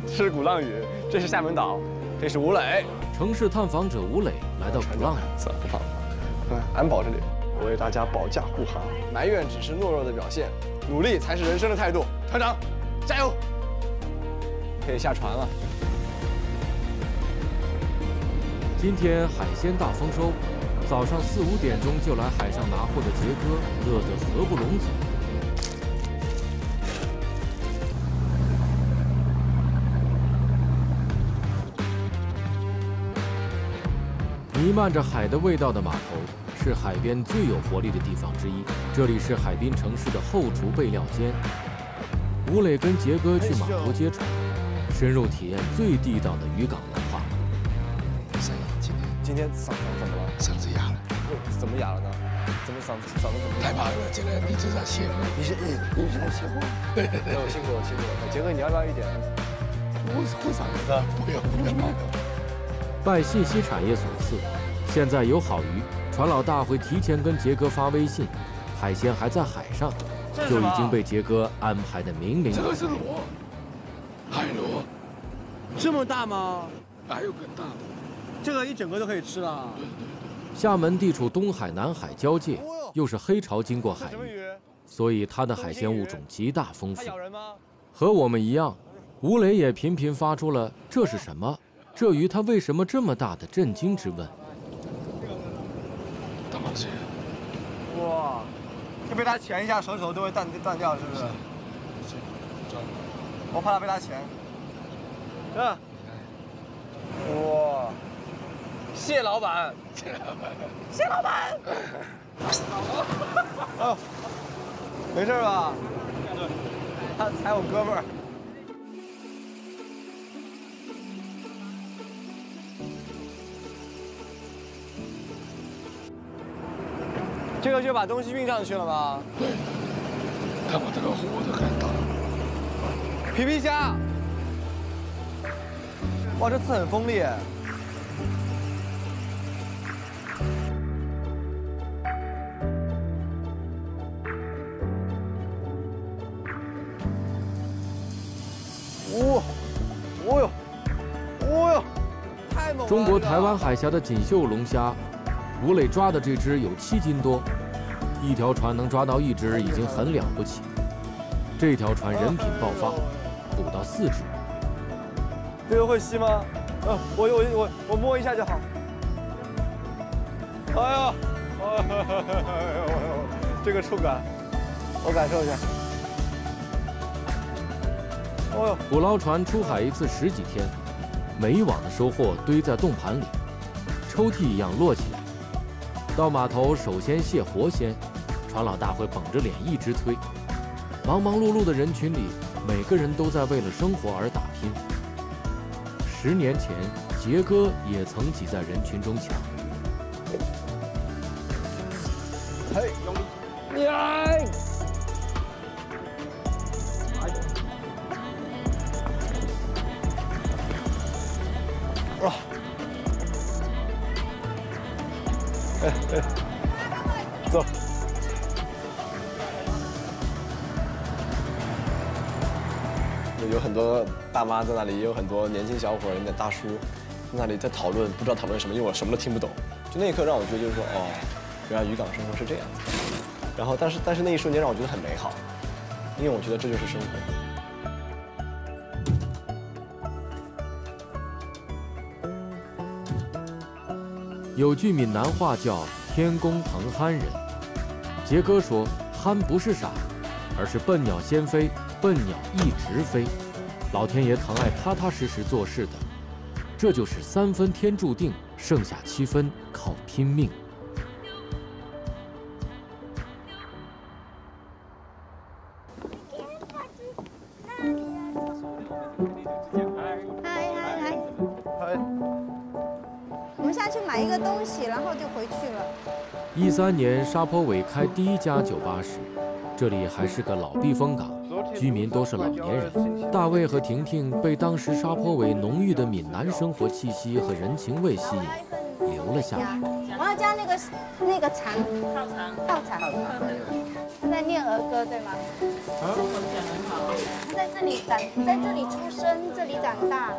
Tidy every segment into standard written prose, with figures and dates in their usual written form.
这是鼓浪屿，这是厦门岛，这是吴磊。城市探访者吴磊来到鼓浪屿，算了，不放了。安保这里，我为大家保驾护航。埋怨只是懦弱的表现，努力才是人生的态度。团长，加油！可以下船了。今天海鲜大丰收，早上4、5点钟就来海上拿货的杰哥乐得合不拢嘴。弥漫着海的味道的码头，是海边最有活力的地方之一。这里是海滨城市的后厨备料间。吴磊跟杰哥去码头接船，深入体验最地道的渔港文化。今天嗓子怎么了？嗓子哑了。怎么哑了呢？怎么嗓子怎么？太忙了，这个一直在写。你是在写货？对，我辛苦了，辛苦了。杰哥，你要不要一点？我嗓子的，不要。拜信息产业所赐，现在有好鱼，船老大会提前跟杰哥发微信，海鲜还在海上，就已经被杰哥安排的明明白白。这个是螺，海螺。这么大吗？还有更大的。这个一整个都可以吃了。厦门地处东海、南海交界，又是黑潮经过海域，所以它的海鲜物种极大丰富。和我们一样，吴磊也频频发出了“这是什么？这鱼它为什么这么大”的震惊之问。大螃蟹。哇，就被它钳一下，手都会断掉，是不是？我怕它被它钳。哇，谢老板，谢老板，哦，没事吧？他踩我胳膊。这个就把东西运上去了吗？对，看我这个火都很大。皮皮虾，哇，这刺很锋利。太猛了！中国台湾海峡的锦绣龙虾，吴磊抓的这只有7斤多，一条船能抓到1只已经很了不起。这条船人品爆发，捕到4只。这个会吸吗？我摸一下就好。哎呀，这个触感，我感受一下。捕捞船出海一次10几天，每一网的收获堆在冻盘里，抽屉一样摞起来。到码头首先卸活鲜，船老大会绷着脸一直催。忙忙碌碌的人群里，每个人都在为了生活而打拼。10年前，杰哥也曾挤在人群中抢鱼。嘿，用力！耶！哇！走。有很多大妈在那里，也有很多年轻小伙儿、大叔在那里在讨论，不知道讨论什么，因为我什么都听不懂。就那一刻让我觉得就是说，哦，原来渔港生活是这样子。然后，但是那一瞬间让我觉得很美好，因为我觉得这就是生活。有句闽南话叫“天公疼憨人”，杰哥说憨不是傻，而是笨鸟先飞，笨鸟一直飞。老天爷疼爱踏踏实实做事的，这就是3分天注定，剩下7分靠拼命。我们下去买一个东西，然后就回去了。13年沙坡尾开第1家酒吧时，这里还是个老避风港，居民都是老年人。大卫和婷婷被当时沙坡尾浓郁的闽南生活气息和人情味吸引，留了下来。我要加那个肠，稻肠。他在念儿歌对吗？他在这里在这里出生，这里长大。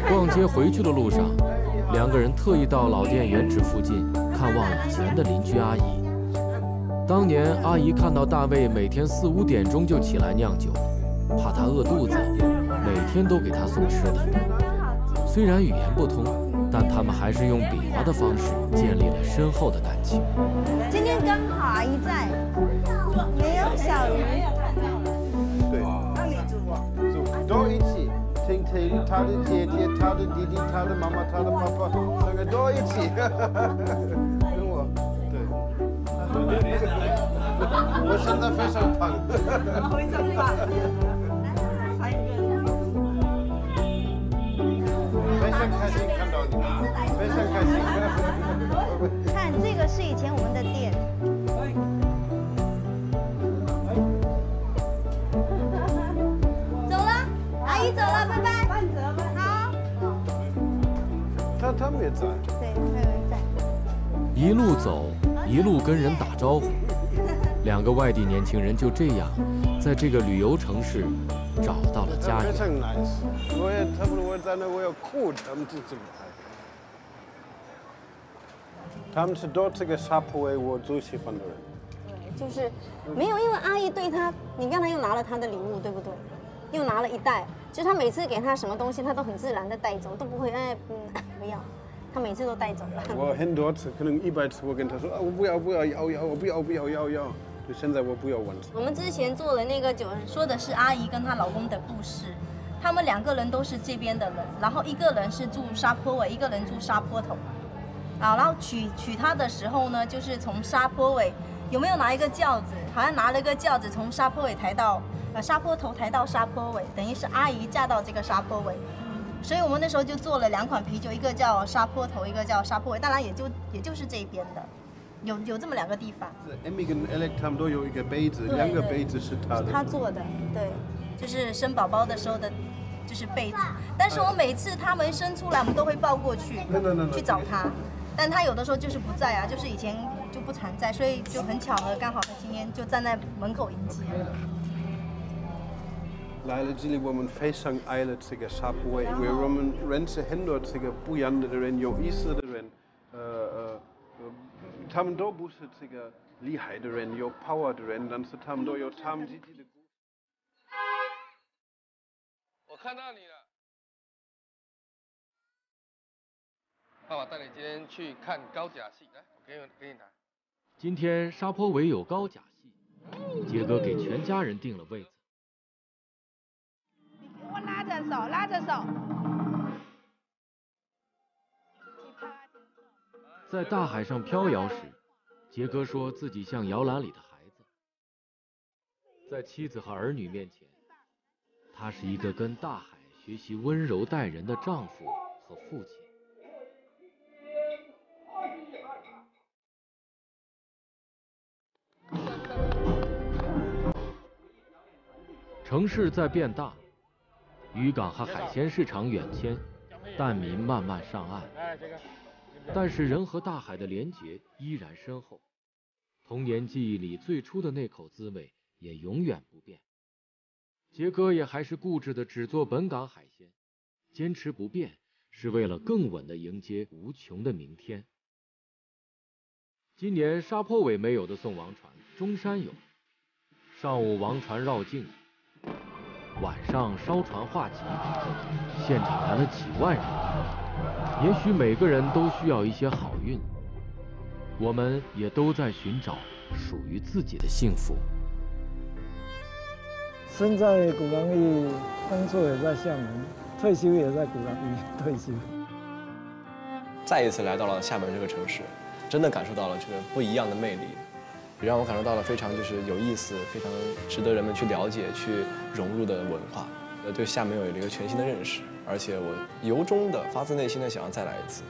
逛街回去的路上，两个人特意到老店原址附近看望以前的邻居阿姨。当年阿姨看到大卫每天4、5点钟就起来酿酒，怕他饿肚子，每天都给他送吃的。虽然语言不通，但他们还是用比划的方式建立了深厚的感情。今天刚好阿姨在，没有小鱼。对，那你煮都一起。听听他的姐姐，他的弟弟，他的妈妈，他的爸爸，这个都一起。跟我，对。我现在非常胖。非常胖。非常开心看到你，非常开心。看，这个是以前我们的店。走了，阿姨走了，拜拜。好。他们也在。对，他有人在。一路走，一路跟人打招呼。2个外地年轻人就这样，在这个旅游城市找到了家园。非常 nice， 我在那我要哭，他们自己来。他们是做这个沙坡尾我最喜欢的人。对，就是没有，因为阿姨对他，你刚才又拿了他的礼物，对不对？又拿了一袋，就是他每次给他什么东西，他都很自然的带走，都不会不要，他每次都带走了。我很多次，可能100次，我跟他说啊，我不要，我不要。就现在我不要玩。我们之前做了那个酒，说的是阿姨跟她老公的故事。他们2个人都是这边的人，然后一个人是住沙坡尾，一个人住沙坡头。啊，然后娶她的时候呢，就是从沙坡尾有没有拿一个轿子？好像拿了一个轿子从沙坡尾抬到沙坡头，抬到沙坡尾，等于是阿姨嫁到这个沙坡尾。所以我们那时候就做了2款啤酒，一个叫沙坡头，一个叫沙坡尾，当然也就是这边的。有这么2个地方。Emmy 跟 Alex 他们都有一个杯子，2个杯子是他的。他做的，对，就是生宝宝的时候的，就是被子。但是我每次他们生出来，我们都会抱过去，去找他。但他有的时候就是不在啊，就是以前就不常在，所以就很巧合，刚好他今天就站在门口迎接。来了这里，我们非常爱了这个沙坡尾，因为我们认识很多这个不一样的人，有意思的人，他们都不是这个厉害的人，有 power 的人，但是他们都有他们自己的故事。我看到你了，爸爸带你今天去看高甲戏，来，我给你拿。今天沙坡尾有高甲戏，杰哥给全家人订了位子。你给我拉着手，拉着手。在大海上飘摇时，杰哥说自己像摇篮里的孩子。在妻子和儿女面前，他是一个跟大海学习温柔待人的丈夫和父亲。城市在变大，渔港和海鲜市场远迁，难民慢慢上岸。但是人和大海的连结依然深厚，童年记忆里最初的那口滋味也永远不变。杰哥也还是固执的只做本港海鲜，坚持不变是为了更稳的迎接无穷的明天。今年沙坡尾没有的宋王船，中山有。上午王船绕境，晚上烧船画戟，现场来了几万人。也许每个人都需要一些好运，我们也都在寻找属于自己的幸福。生在鼓浪屿，工作也在厦门，退休也在鼓浪屿退休。再一次来到了厦门这个城市，真的感受到了这个不一样的魅力，也让我感受到了非常就是有意思、非常值得人们去了解、去融入的文化。对厦门有了一个全新的认识，而且我由衷的、发自内心的想要再来一次。